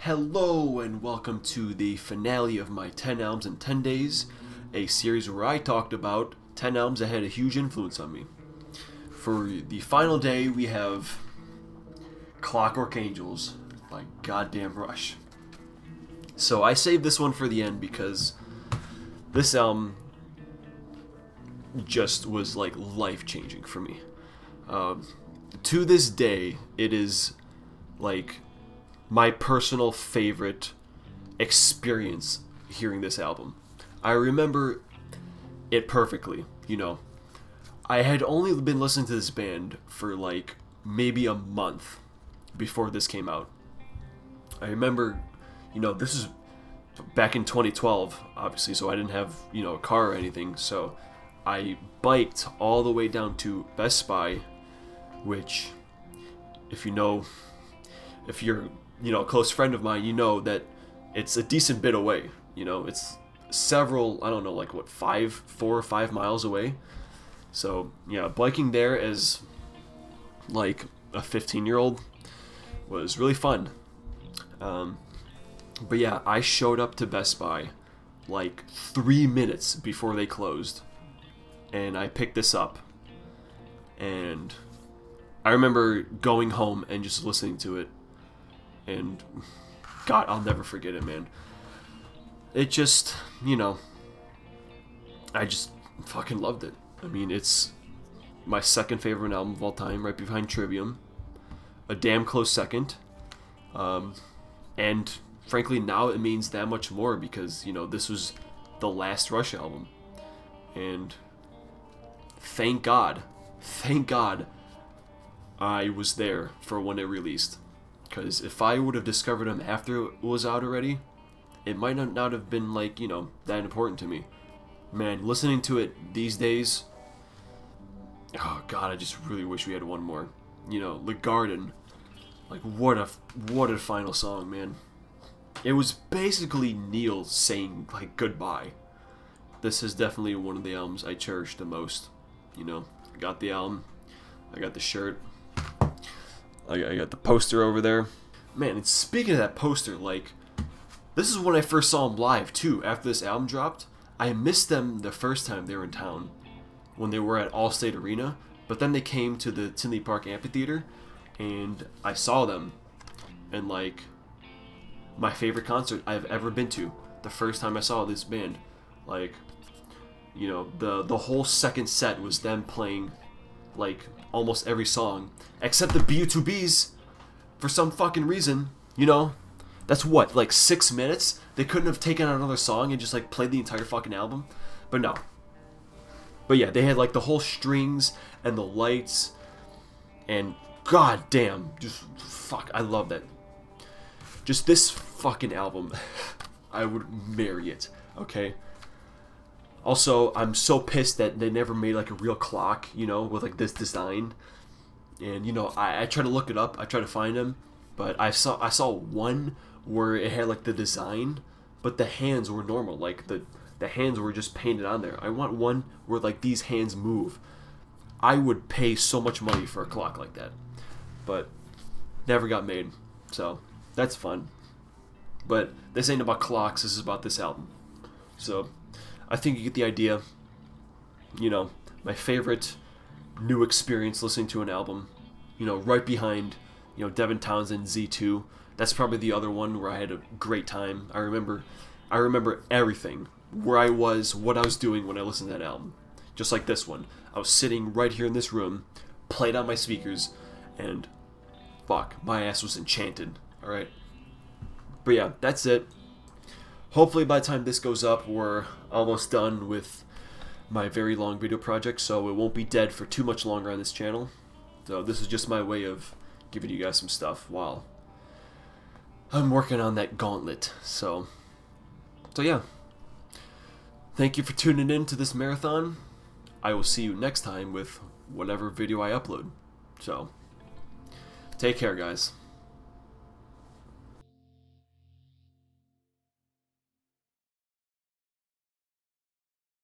Hello and welcome to the finale of my 10 albums in 10 days, a series where I talked about 10 albums that had a huge influence on me. For the final day, we have Clockwork Angels by goddamn Rush. So I saved this one for the end because this album just was like life-changing for me. To this day, it is like my personal favorite experience hearing this album. I remember it perfectly, I had only been listening to this band for like maybe a month before this came out. I remember, this is back in 2012, obviously, so I didn't have, a car or anything, so I biked all the way down to Best Buy, which, if you're a close friend of mine, you know that it's a decent bit away. It's several, I don't know, like 4 or 5 miles away. So, yeah, biking there as like a 15-year-old was really fun. But yeah, I showed up to Best Buy like 3 minutes before they closed, and I picked this up. And I remember going home and just listening to it. And God, I'll never forget it, man. It just, I just fucking loved it. I mean, it's my second favorite album of all time, right behind Trivium. A damn close second. And frankly, now it means that much more because, this was the last Rush album. And thank God I was there for when it released. Because if I would have discovered him after it was out already, it might not have been like, that important to me. Man, listening to it these days, oh God, I just really wish we had one more. The Garden, like what a final song, man. It was basically Neil saying like goodbye. This is definitely one of the albums I cherish the most. I got the album, I got the shirt. I got the poster over there. Man, and speaking of that poster, this is when I first saw them live, too, after this album dropped. I missed them the first time they were in town, when they were at Allstate Arena, but then they came to the Tinley Park Amphitheater, and I saw them, and, my favorite concert I've ever been to, the first time I saw this band. The whole second set was them playing, almost every song, except the BU2Bs, for some fucking reason, that's what, 6 minutes? They couldn't have taken out another song and just, played the entire fucking album? But no. But yeah, they had, the whole strings and the lights, and god damn, just, fuck, I love that. Just this fucking album, I would marry it, okay? Also, I'm so pissed that they never made a real clock, with this design. And I try to look it up, I try to find them, but I saw one where it had the design, but the hands were normal, the hands were just painted on there. I want one where these hands move. I would pay so much money for a clock like that, but never got made. So that's fun. But this ain't about clocks. This is about this album. So I think you get the idea. My favorite new experience listening to an album, right behind, Devin Townsend, Z2. That's probably the other one where I had a great time. I remember everything, where I was, what I was doing when I listened to that album. Just like this one. I was sitting right here in this room, played on my speakers, and fuck, my ass was enchanted. Alright? But yeah, that's it. Hopefully by the time this goes up, we're almost done with my very long video project, so it won't be dead for too much longer on this channel. So this is just my way of giving you guys some stuff while I'm working on that gauntlet. So yeah. Thank you for tuning in to this marathon. I will see you next time with whatever video I upload. So, take care, guys.